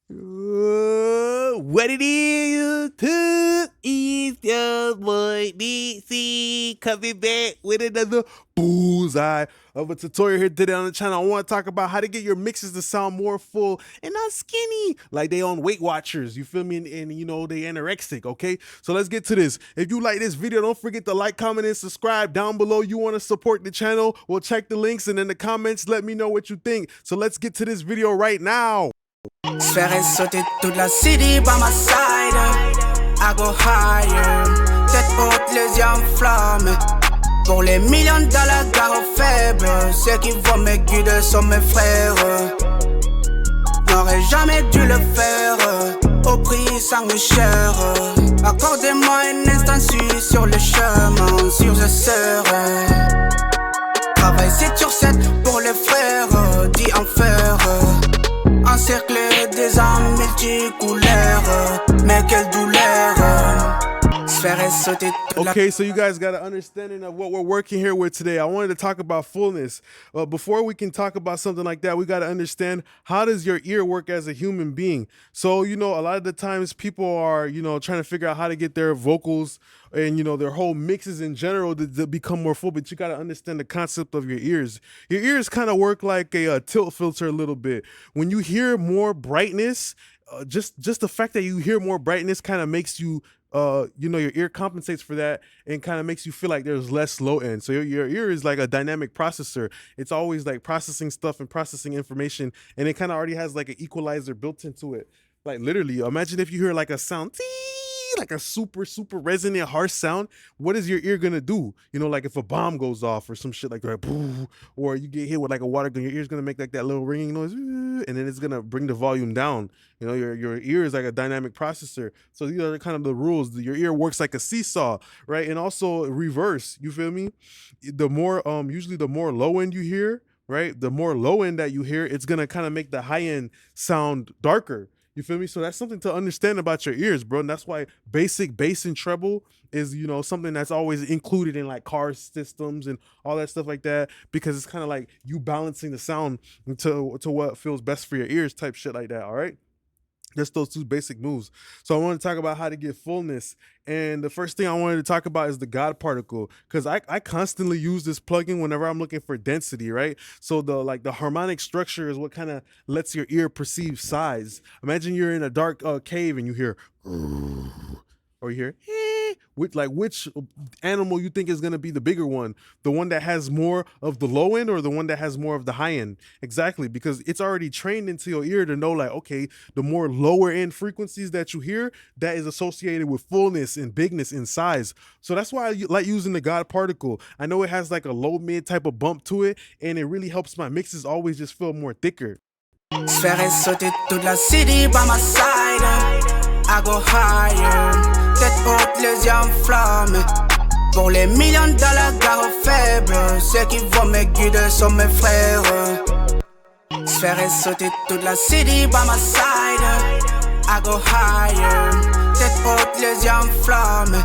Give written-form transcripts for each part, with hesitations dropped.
What it is, YouTube, is your boy DC coming back with another bullseye of a tutorial here today on the channel. I want to talk about how to get your mixes to sound more full and not skinny like they on Weight Watchers, you feel me, and you know they anorexic. Okay, so let's get to this. If you like this video, don't forget to like, comment, and subscribe down below. You want to support the channel, well, check the links, and in the comments let me know what you think. So let's get to this video right now. Se faire sauter toute la city by my side. I go higher, tête haute, les yeux enflammés. Pour les millions de dollars, gare faible. Ceux qui vont me guider sont mes frères. N'aurais jamais dû le faire. Au prix sang cher. Accordez-moi un instant, suis sur le chemin. Sûr je serai. Travaille 7 sur 7 pour les frères. Dit en fer. Encerclé des âmes multicouleurs. Mais quelle douleur. Okay, so you guys got an understanding of what we're working here with today. I wanted to talk about fullness. Before we can talk about something like that, we got to understand, how does your ear work as a human being? So, you know, a lot of the times people are, you know, trying to figure out how to get their vocals and, you know, their whole mixes in general to become more full, but you got to understand the concept of your ears. Your ears kind of work like a tilt filter a little bit. When you hear more brightness, just the fact that you hear more brightness kind of makes you you know, your ear compensates for that and kind of makes you feel like there's less low end. So your ear is like a dynamic processor. It's always like processing stuff and processing information, and it kind of already has like an equalizer built into it. Like literally, imagine if you hear like a sound, like a super resonant harsh sound. What is your ear gonna do? You know, like if a bomb goes off or some shit like that, or you get hit with like a water gun, your ear's gonna make like that little ringing noise, and then it's gonna bring the volume down. You know, your ear is like a dynamic processor. So these are kind of the rules. Your ear works like a seesaw, right? And also reverse, you feel me? The more usually the more low end you hear, right? The more low end that you hear, it's gonna kind of make the high end sound darker. You feel me? So that's something to understand about your ears, bro. And that's why basic bass and treble is, you know, something that's always included in like car systems and all that stuff like that, because it's kind of like you balancing the sound to what feels best for your ears type shit like that. All right. Just those two basic moves. So I want to talk about how to get fullness. And the first thing I wanted to talk about is the God particle, because I constantly use this plugin whenever I'm looking for density, right? So the harmonic structure is what kind of lets your ear perceive size. Imagine you're in a dark cave and you hear, or you hear, which animal you think is going to be the bigger one? The one that has more of the low end or the one that has more of the high end? Exactly, because it's already trained into your ear to know, like, okay, the more lower end frequencies that you hear, that is associated with fullness and bigness in size. So that's why I like using the God particle. I know it has like a low mid type of bump to it, and it really helps my mixes always just feel more thicker. Se faire sauter toute la city by my side. I go higher. Tête haute, les yeux enflammés. Pour les millions de dollars, gare faible. Ceux qui vont me guider sont mes frères. Se faire sauter toute la city by my side. I go higher. Tête haute, les yeux enflammés.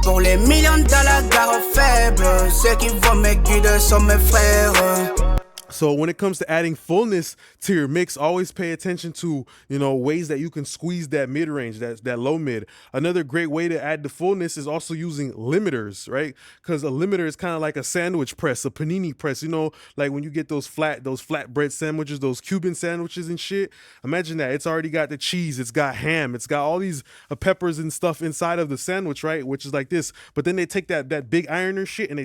Pour les millions de dollars, gare faible. Ceux qui vont me guider sont mes frères. So when it comes to adding fullness to your mix, always pay attention to, you know, ways that you can squeeze that mid range, that low mid. Another great way to add the fullness is also using limiters, right? Because a limiter is kind of like a sandwich press, a panini press, you know, like when you get those flatbread sandwiches, those Cuban sandwiches and shit. Imagine that. It's already got the cheese, it's got ham, it's got all these peppers and stuff inside of the sandwich, right? Which is like this. But then they take that big ironer shit and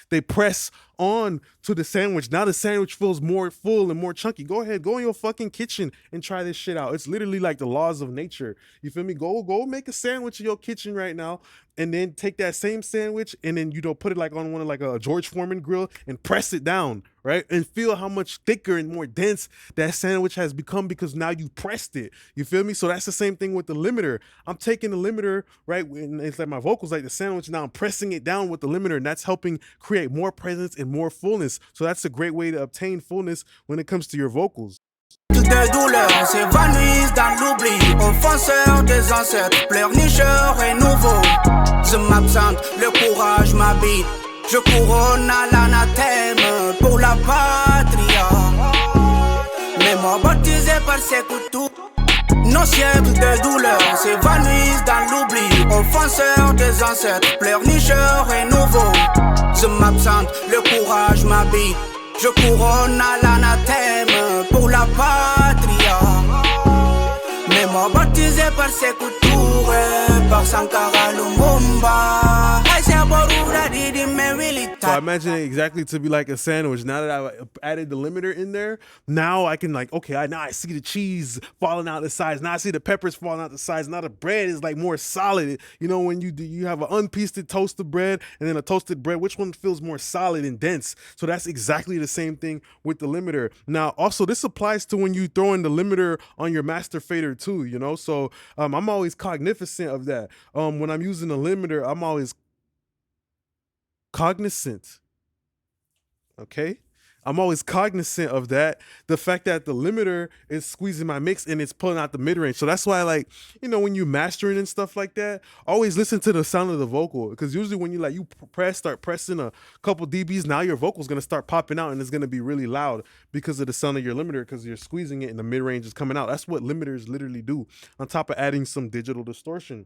they press on to the sandwich. Now the sandwich feels more full and more chunky. Go ahead, go in your fucking kitchen and try this shit out. It's literally like the laws of nature. You feel me? Go make a sandwich in your kitchen right now, and then take that same sandwich and then, you know, put it like on one of like a George Foreman grill and press it down, right? And feel how much thicker and more dense that sandwich has become because now you pressed it. You feel me? So that's the same thing with the limiter. I'm taking the limiter, right? And it's like my vocals like the sandwich. Now I'm pressing it down with the limiter, and that's helping create more presence and more fullness. So that's a great way to obtain fullness when it comes to your vocals. Toutes les douleurs s'évanouissent dans l'oubli. Offenseur des ancêtres, pleurnicheur et nouveau. Je m'absente, le courage m'habite. Je couronne à l'anathème pour la patria. Mais moi baptisé par ses couteaux. Nos siècles de douleur s'évanouissent dans l'oubli. Offenseurs des ancêtres, pleurnicheurs et nouveaux. Je m'absente, le courage m'habite. Je couronne à l'anathème pour la patria. Mémoire baptisé par ses couture, par Sankara Lumumba. So I imagine it exactly to be like a sandwich. Now that I've added the limiter in there, now I can like, okay, now I see the cheese falling out the sides. Now I see the peppers falling out the sides. Now the bread is like more solid. You know, when you have an unpieced toasted bread and then a toasted bread, which one feels more solid and dense? So that's exactly the same thing with the limiter. Now, also this applies to when you throw in the limiter on your master fader too, you know? So I'm always cognizant of that. When I'm using the limiter, I'm always cognizant. Okay, I'm always cognizant of that. The fact that the limiter is squeezing my mix and it's pulling out the mid-range. So that's why, like, you know, when you mastering and stuff like that, always listen to the sound of the vocal, because usually when you start pressing a couple dBs, now your vocal's gonna start popping out and it's gonna be really loud because of the sound of your limiter, because you're squeezing it and the mid-range is coming out. That's what limiters literally do, on top of adding some digital distortion.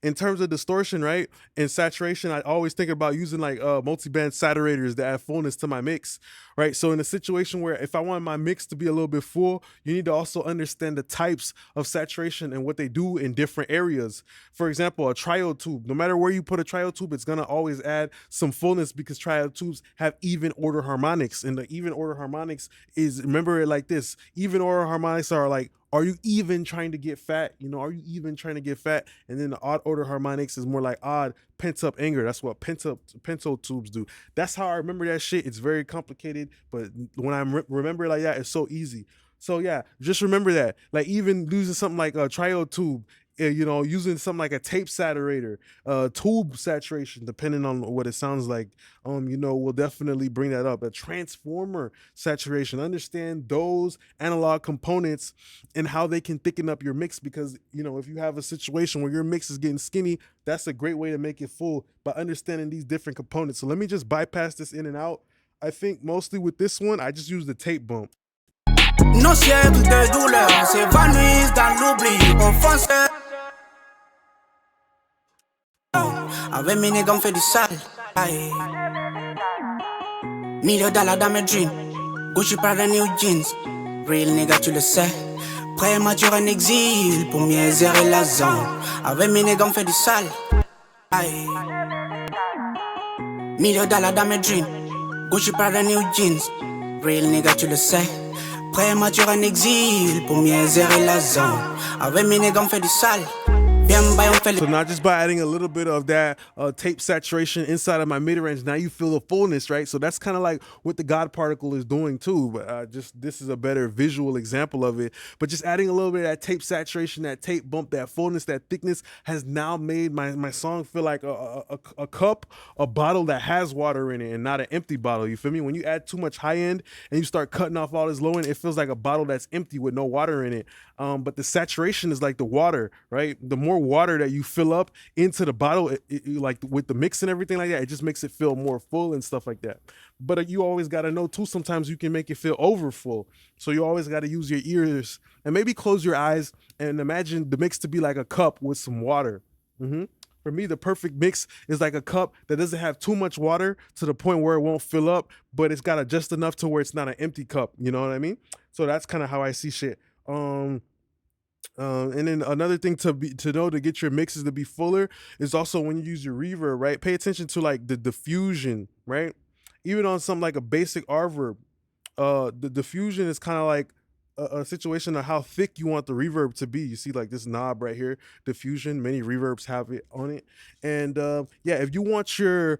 In terms of distortion, right, and saturation, I always think about using like multi-band saturators that add fullness to my mix, right? So in a situation where if I want my mix to be a little bit full, you need to also understand the types of saturation and what they do in different areas. For example, a triode tube, no matter where you put a triode tube, it's gonna always add some fullness because triode tubes have even order harmonics, and the even order harmonics is, remember it like this, even order harmonics are like, are you even trying to get fat? You know, are you even trying to get fat? And then the odd order harmonics is more like odd pent up anger. That's what pento tubes do. That's how I remember that shit. It's very complicated, but when I remember it like that, it's so easy. So yeah, just remember that. Like even using something like a triode tube, you know, using something like a tape saturator, tube saturation, depending on what it sounds like, you know, will definitely bring that up. A transformer saturation, understand those analog components and how they can thicken up your mix, because, you know, if you have a situation where your mix is getting skinny, that's a great way to make it full by understanding these different components. So let me just bypass this in and out. I think mostly with this one, I just use the tape bump. Nos siècles de douleur s'évanouissent dans l'oubli. Offenseurs. Avec mes nègres on fait du sale. Aïe. $1,000,000 dans mes dreams. Gucci Prada New Jeans. Real nigga tu le sais. Prématuré en exil pour mieux gérer la zone. Avec mes nègres on fait du sale. Aïe. $1,000,000 dans mes dreams. Gucci Prada New Jeans. Real nigga tu le sais. Prématuré en exil pour mieux gérer la zone. Avec mes nègres on fait du sale. So not just by adding a little bit of that tape saturation inside of my mid-range, now you feel the fullness, right? So that's kind of like what the God particle is doing too, but just this is a better visual example of it. But just adding a little bit of that tape saturation, that tape bump, that fullness, that thickness has now made my song feel like a cup, a bottle that has water in it and not an empty bottle. You feel me? When you add too much high end and you start cutting off all this low end, it feels like a bottle that's empty with no water in it. But the saturation is like the water, right? The more water that you fill up into the bottle, like with the mix and everything like that, it just makes it feel more full and stuff like that. But you always got to know too, sometimes you can make it feel over full. So you always got to use your ears and maybe close your eyes and imagine the mix to be like a cup with some water. For me, the perfect mix is like a cup that doesn't have too much water to the point where it won't fill up, but it's got just enough to where it's not an empty cup. You know what I mean? So that's kind of how I see shit. And then another thing to know to get your mixes to be fuller is also when you use your reverb, right? Pay attention to like the diffusion, right? Even on something like a basic reverb, the diffusion is kind of like a situation of how thick you want the reverb to be. You see like this knob right here, diffusion, many reverbs have it on it. And yeah, if you want your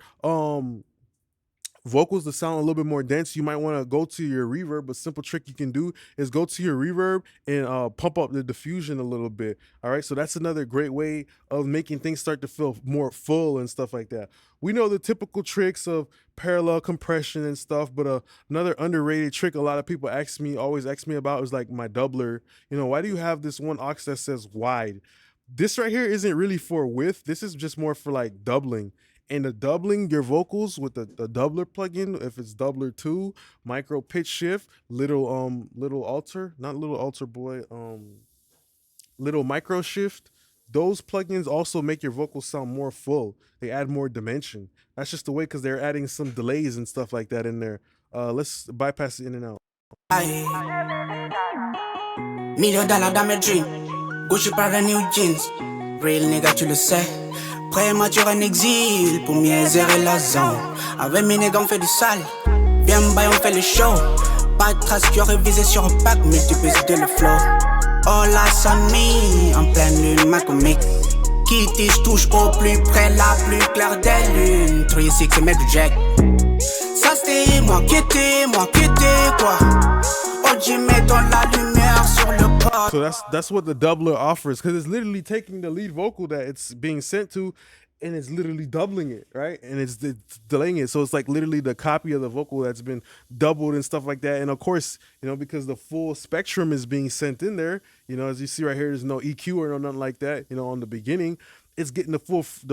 vocals to sound a little bit more dense, you might want to go to your reverb. A simple trick you can do is go to your reverb and pump up the diffusion a little bit. All right, so that's another great way of making things start to feel more full and stuff like that. We know the typical tricks of parallel compression and stuff, but another underrated trick a lot of people always ask me about is like my doubler. You know, why do you have this one aux that says wide? This right here isn't really for width. This is just more for like doubling. And the doubling your vocals with the doubler plugin, if it's doubler 2, micro pitch shift, little alter, not little alter boy, little micro shift, those plugins also make your vocals sound more full. They add more dimension. That's just the way because they're adding some delays and stuff like that in there. Let's bypass it in and out. Aye. $1 million dans mes dreams. Gucci par les new jeans. Real nigga, tu le sais. Prématuré en exil pour mieux gérer la zone. Avec mes niggas, on fait du sale. Bien bas, on fait le show. Pas de trace qui aurait visé sur un pack, multiplié le flow. All eyes on me, en pleine lune, ma comique. Kitty, touche au plus près, la plus claire des lunes. 3-6 et make jack. Ça c'était moi qui étais quoi. OG mettons la lumière sur le port. So that's what the doubler offers, because it's literally taking the lead vocal that it's being sent to and it's literally doubling it, right? And it's delaying it. So it's like literally the copy of the vocal that's been doubled and stuff like that. And of course, you know, because the full spectrum is being sent in there, you know, as you see right here, there's no EQ or no nothing like that, you know, on the beginning, it's getting the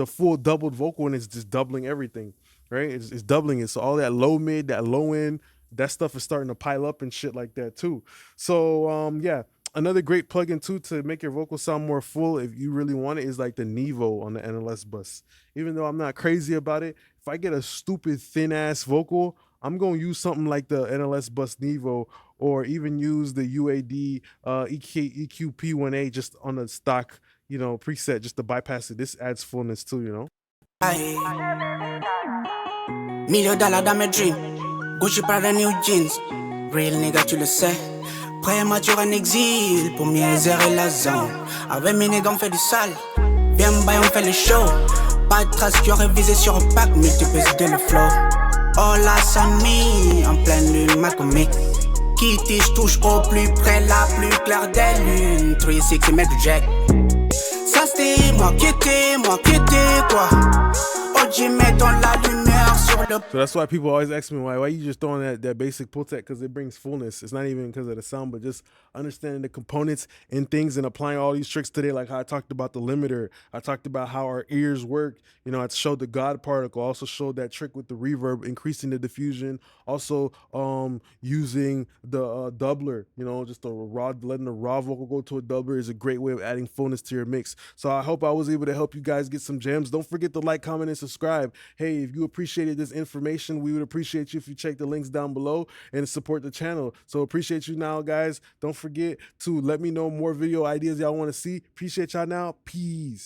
full doubled vocal and it's just doubling everything, right? It's doubling it. So all that low mid, that low end, that stuff is starting to pile up and shit like that too. So yeah, another great plugin too to make your vocal sound more full if you really want it is like the Nevo on the NLS bus. Even though I'm not crazy about it, if I get a stupid thin ass vocal, I'm gonna use something like the NLS bus Nevo, or even use the UAD EQP1A just on the stock, you know, preset just to bypass it. This adds fullness too, you know. Aye. $1 million dans mes dreams. Gucci par les new jeans. Real nigga, tu le sais. Prématuré en exil pour mieux gérer la zone. Avec mes niggas, on fait du sale. Bien bas, on fait le show. Pas de trace qui aurait visé sur un pack, multiplié le flow. All eyes on me, en pleine lune, ma comique. Kitty, touche au plus près, la plus claire des lunes. 3-6 et make jack. Ça c'était moi qui étais quoi. OG mettons la lumière sur le. So that's why people always ask me why you just throwing that basic pull tech, because it brings fullness. It's not even because of the sound, but just understanding the components and things and applying all these tricks today. Like how I talked about the limiter, I talked about how our ears work. You know, I showed the God particle, also showed that trick with the reverb, increasing the diffusion, also using the doubler. You know, just letting the raw vocal go to a doubler is a great way of adding fullness to your mix. So I hope I was able to help you guys get some gems. Don't forget to like, comment, and subscribe. Hey, if you appreciated this information, we would appreciate you if you check the links down below and support the channel. So appreciate you now, guys. Don't forget to let me know more video ideas y'all want to see. Appreciate y'all now. Peace.